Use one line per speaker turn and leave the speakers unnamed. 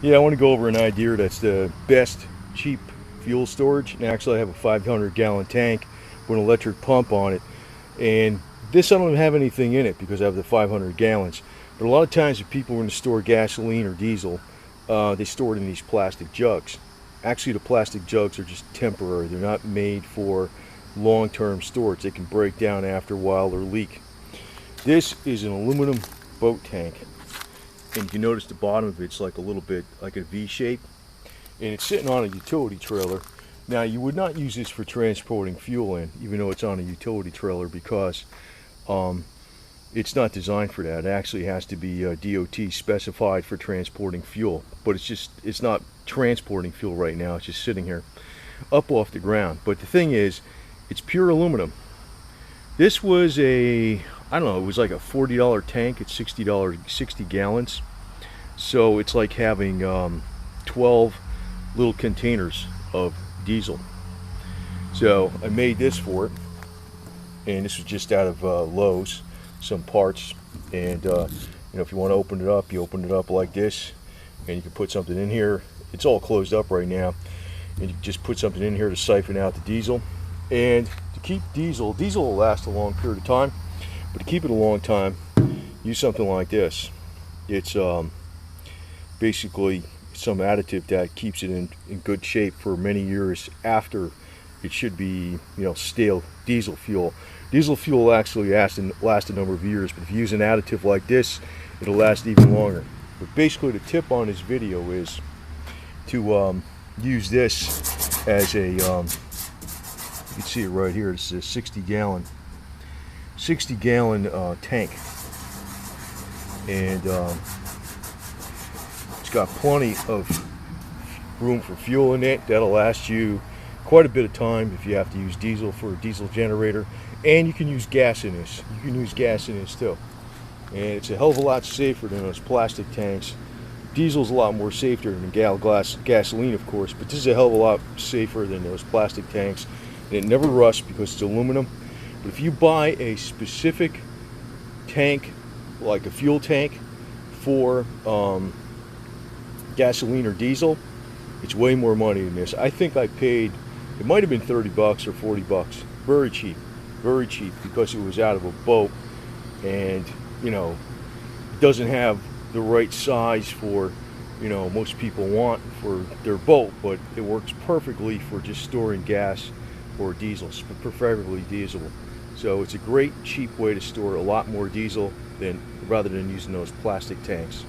Yeah, I want to go over an idea that's the best cheap fuel storage. And actually, I have a 500-gallon tank with an electric pump on it. And this, I don't have anything in it because I have the 500 gallons. But a lot of times if people are going to store gasoline or diesel, they store it in these plastic jugs. Actually, the plastic jugs are just temporary. They're not made for long-term storage. They can break down after a while or leak. This is an aluminum boat tank. And you can notice the bottom of it's like a little bit like a V shape, and it's sitting on a utility trailer. Now, you would not use this for transporting fuel in, even though it's on a utility trailer, because it's not designed for that. It actually has to be DOT specified for transporting fuel, but it's not transporting fuel right now. It's just sitting here up off the ground. But the thing is, it's pure aluminum. This was I don't know, it was like a $40 tank. It's $60, 60 gallons. So it's like having 12 little containers of diesel. So I made this for it, and this was just out of Lowe's, some parts. And if you want to open it up, you open it up like this, and you can put something in here. It's all closed up right now, and you just put something in here to siphon out the diesel. And to keep diesel will last a long period of time, but to keep it a long time, use something like this. It's basically some additive that keeps it in good shape for many years after it should be, stale diesel fuel. Diesel fuel will actually last a number of years, but if you use an additive like this, it'll last even longer. But basically, the tip on this video is to use this as a you can see it right here. It's a 60-gallon tank, and it's got plenty of room for fuel in it. That'll last you quite a bit of time if you have to use diesel for a diesel generator. And you can use gas in this. You can use gas in this too. And it's a hell of a lot safer than those plastic tanks. Diesel's a lot more safer than gasoline, of course, but this is a hell of a lot safer than those plastic tanks. And it never rusts because it's aluminum. But if you buy a specific tank, like a fuel tank for gasoline or diesel, it's way more money than this. I think I paid, it might have been 30 bucks or 40 bucks. Very cheap, because it was out of a boat, and it doesn't have the right size for most people want for their boat, but it works perfectly for just storing gas or diesel, preferably diesel. So it's a great cheap way to store a lot more diesel rather than using those plastic tanks.